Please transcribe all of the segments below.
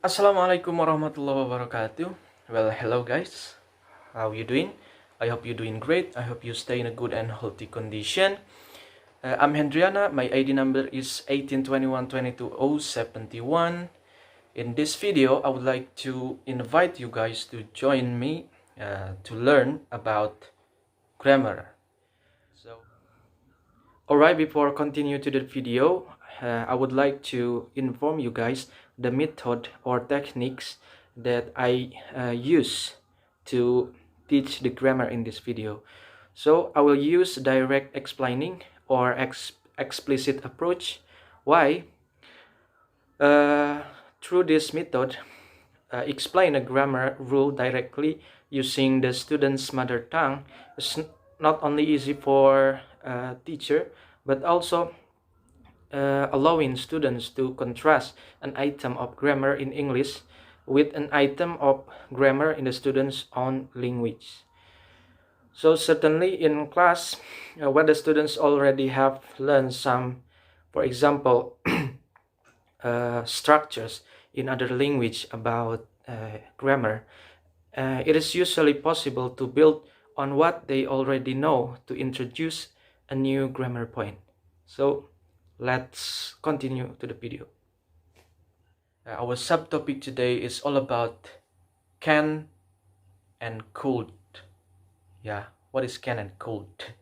Assalamualaikum warahmatullahi wabarakatuh. Well, hello guys. How you doing? I hope you're doing great. I hope you stay in a good and healthy condition. I'm Hendriana. My ID number is 182122071. In this video, I would like to invite you guys to join me to learn about grammar. Alright, before continue to the video, I would like to inform you guys the method or techniques that I use to teach the grammar in this video. So I will use direct explaining or explicit approach. Why? Through this method, explain a grammar rule directly using the student's mother tongue is not only easy for a teacher, but also allowing students to contrast an item of grammar in English with an item of grammar in the student's own language. So certainly in class, when the students already have learned some, for example, structures in other language about grammar, it is usually possible to build on what they already know to introduce a new grammar point. So let's continue to the video. Our subtopic today is all about can and could. Ya, what is can and could?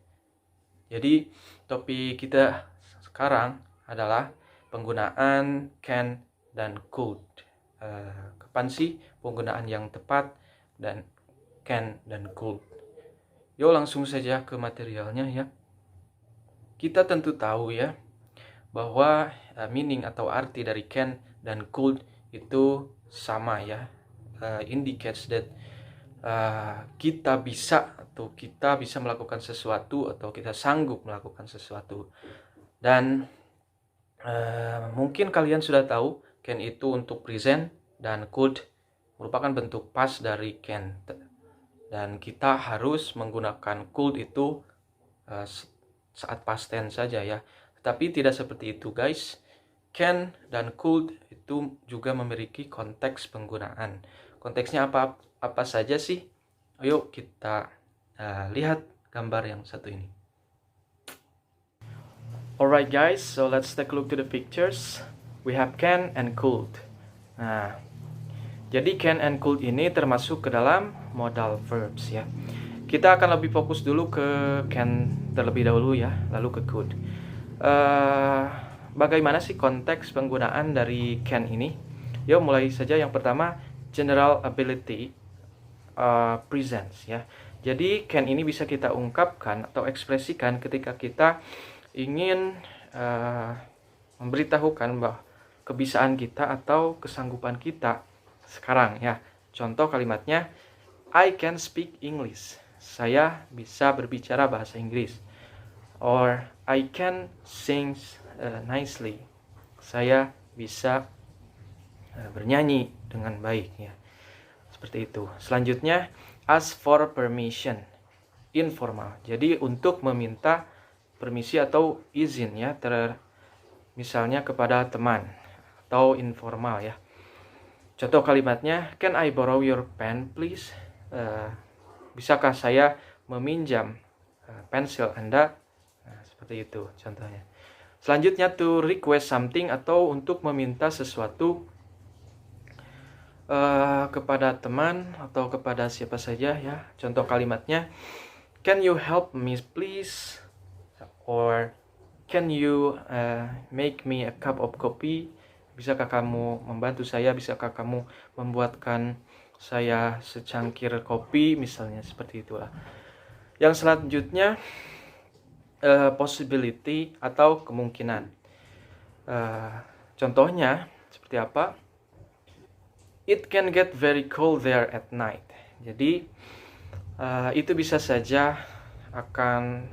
Jadi topik kita sekarang adalah penggunaan can dan could. Kapan sih penggunaan yang tepat dan can dan could? Yuk langsung saja ke materialnya ya. Kita tentu tahu ya bahwa meaning atau arti dari can dan could itu sama ya. Indicates that kita bisa melakukan sesuatu atau kita sanggup melakukan sesuatu. Dan mungkin kalian sudah tahu can itu untuk present dan could merupakan bentuk past dari can. Dan kita harus menggunakan could itu saat past tense saja ya. Tetapi tidak seperti itu guys. Can dan could itu juga memiliki konteks penggunaan. Konteksnya apa saja sih? Ayo kita lihat gambar yang satu ini. Alright guys, so let's take a look to the pictures. We have can and could. Nah, jadi can and could ini termasuk ke dalam modal verbs ya. Kita akan lebih fokus dulu ke can terlebih dahulu ya, lalu ke could. Bagaimana sih konteks penggunaan dari can ini? Yuk mulai saja yang pertama, general ability presence ya. Jadi can ini bisa kita ungkapkan atau ekspresikan ketika kita ingin memberitahukan bahwa kebisaan kita atau kesanggupan kita sekarang ya. Contoh kalimatnya, I can speak English. Saya bisa berbicara bahasa Inggris. Or I can sing nicely. Saya bisa bernyanyi dengan baik ya. Seperti itu. Selanjutnya, ask for permission. Informal. Jadi untuk meminta permisi atau izin ya, misalnya kepada teman atau informal ya. Contoh kalimatnya, can I borrow your pen please? Bisakah saya meminjam pensil Anda? Nah, seperti itu contohnya. Selanjutnya to request something atau untuk meminta sesuatu kepada teman atau kepada siapa saja ya. Contoh kalimatnya, can you help me please? Or can you make me a cup of coffee? Bisakah kamu membantu saya? Bisakah kamu membuatkan saya secangkir kopi? Misalnya seperti itulah. Yang selanjutnya possibility atau kemungkinan. Contohnya seperti apa? It can get very cold there at night. Jadi itu bisa saja akan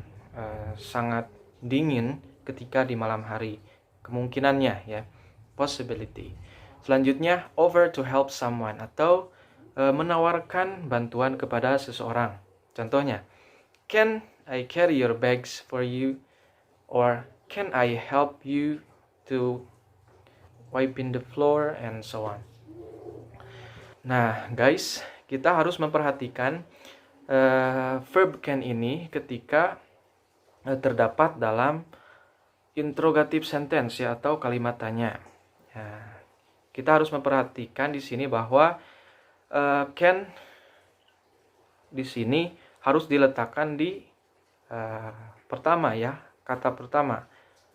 sangat dingin ketika di malam hari. Kemungkinannya ya, possibility. Selanjutnya offer to help someone atau menawarkan bantuan kepada seseorang. Contohnya, can I carry your bags for you? Or can I help you to wiping the floor and so on. Nah, guys, kita harus memperhatikan verb can ini ketika terdapat dalam interrogative sentence ya, atau kalimat tanya. Kita harus memperhatikan di sini bahwa can di sini harus diletakkan di pertama ya, kata pertama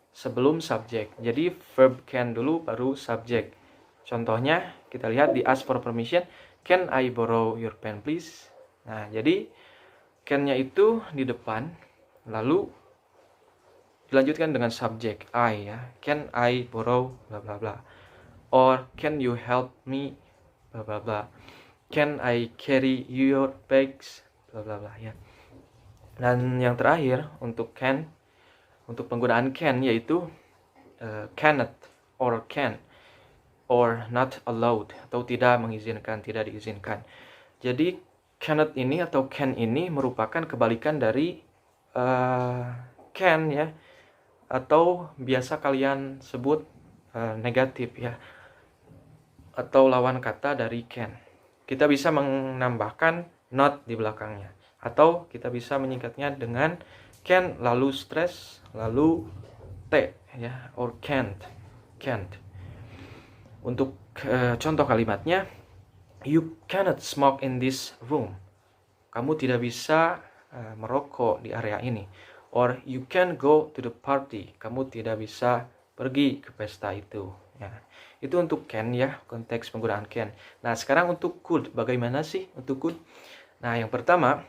sebelum subjek. Jadi verb can dulu baru subjek. Contohnya kita lihat di ask for permission, can I borrow your pen please? Nah, jadi can-nya itu di depan, lalu dilanjutkan dengan subjek I ya. Can I borrow bla bla bla. Or can you help me bla bla bla. Can I carry your bags bla bla bla ya. Dan yang terakhir untuk can, untuk penggunaan can yaitu cannot or can or not allowed, atau tidak mengizinkan, tidak diizinkan. Jadi cannot ini atau can ini merupakan kebalikan dari can ya, atau biasa kalian sebut negatif ya, atau lawan kata dari can. Kita bisa menambahkan not di belakangnya, atau kita bisa menyingkatnya dengan can lalu stress lalu t ya, or can't. Untuk contoh kalimatnya, you cannot smoke in this room. Kamu tidak bisa merokok di area ini. Or you can go to the party. Kamu tidak bisa pergi ke pesta itu. Ya. Itu untuk can ya, konteks penggunaan can. Nah, sekarang untuk could. Bagaimana sih untuk could? Nah, yang pertama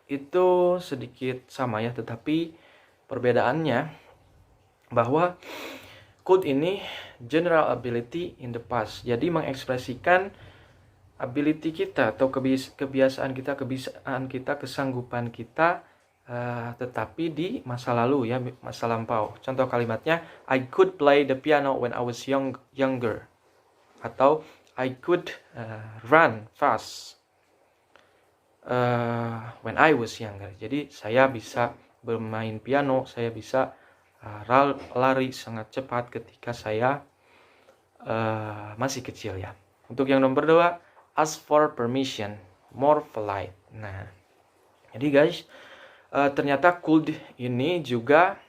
itu sedikit sama ya, tetapi perbedaannya bahwa could ini general ability in the past. Jadi mengekspresikan ability kita atau kebiasaan kita, kesanggupan kita, tetapi di masa lalu ya, masa lampau. Contoh kalimatnya, I could play the piano when I was younger. Atau I could run fast when I was younger. Jadi saya bisa bermain piano, saya bisa lari sangat cepat ketika saya masih kecil ya. Untuk yang nomor 2, ask for permission, more polite. Nah, jadi guys, ternyata could ini juga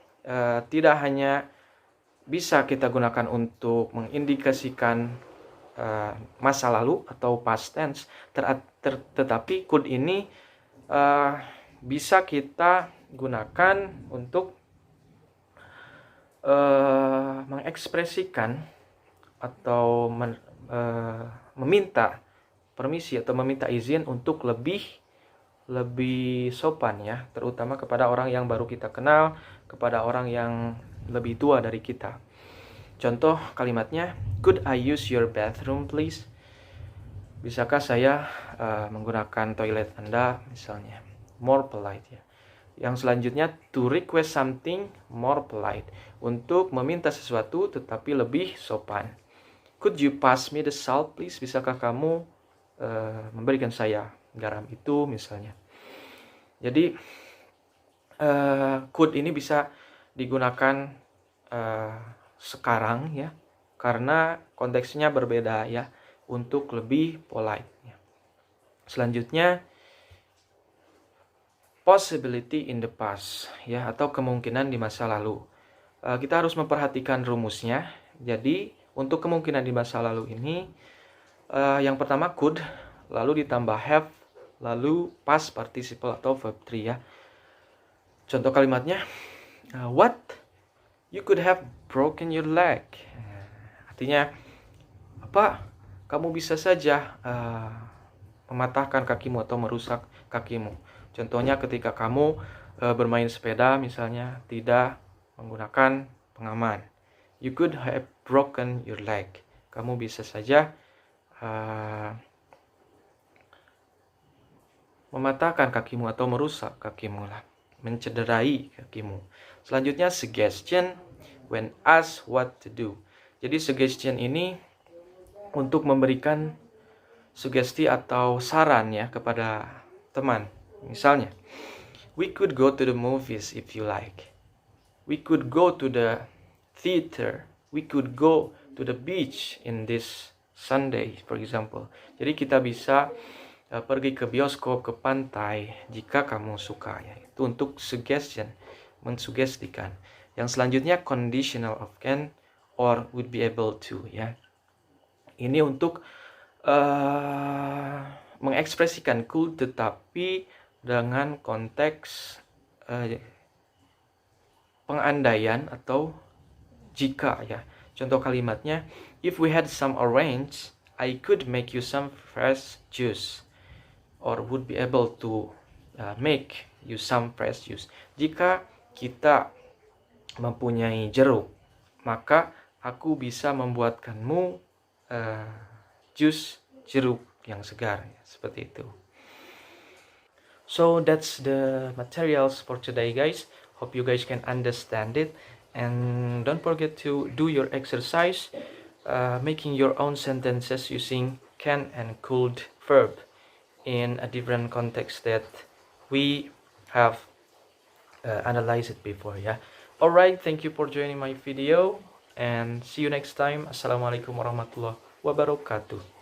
tidak hanya bisa kita gunakan untuk mengindikasikan masa lalu atau past tense, tetapi could ini bisa kita gunakan untuk mengekspresikan atau meminta permisi atau meminta izin untuk lebih sopan ya, terutama kepada orang yang baru kita kenal, kepada orang yang lebih tua dari kita. Contoh kalimatnya, could I use your bathroom please? Bisakah saya menggunakan toilet Anda misalnya? More polite ya. Yang selanjutnya, to request something more polite, untuk meminta sesuatu tetapi lebih sopan. Could you pass me the salt please? Bisakah kamu memberikan saya garam itu misalnya. Jadi could ini bisa digunakan sekarang ya, karena konteksnya berbeda ya, untuk lebih polite ya. Selanjutnya, possibility in the past ya, atau kemungkinan di masa lalu. Kita harus memperhatikan rumusnya. Jadi untuk kemungkinan di masa lalu ini, yang pertama could, lalu ditambah have, lalu past participle atau verb 3 ya. Contoh kalimatnya, what, you could have broken your leg. Artinya apa? Kamu bisa saja mematahkan kakimu atau merusak kakimu. Contohnya ketika kamu bermain sepeda misalnya tidak menggunakan pengaman. You could have broken your leg. Kamu bisa saja mematahkan kakimu atau merusak kakimu lah, mencederai kakimu. Selanjutnya, suggestion when asked what to do. Jadi suggestion ini untuk memberikan sugesti atau saran ya kepada teman. Misalnya, we could go to the movies if you like. We could go to the theater. We could go to the beach in this Sunday, for example. Jadi kita bisa pergi ke bioskop, ke pantai, jika kamu suka ya. Itu untuk suggestion, mensugestikan. Yang selanjutnya conditional of can or would be able to ya. Ini untuk mengekspresikan could tetapi dengan konteks pengandaian atau jika ya. Contoh kalimatnya, if we had some orange, I could make you some fresh juice, or would be able to make you some fresh juice. Jika kita mempunyai jeruk, maka aku bisa membuatkanmu jus jeruk yang segar, seperti itu. So that's the materials for today, guys. Hope you guys can understand it, and don't forget to do your exercise, making your own sentences using can and could verb in a different context that we have analyzed it before. Yeah. Alright, thank you for joining my video, and see you next time. Assalamualaikum warahmatullahi wabarakatuh.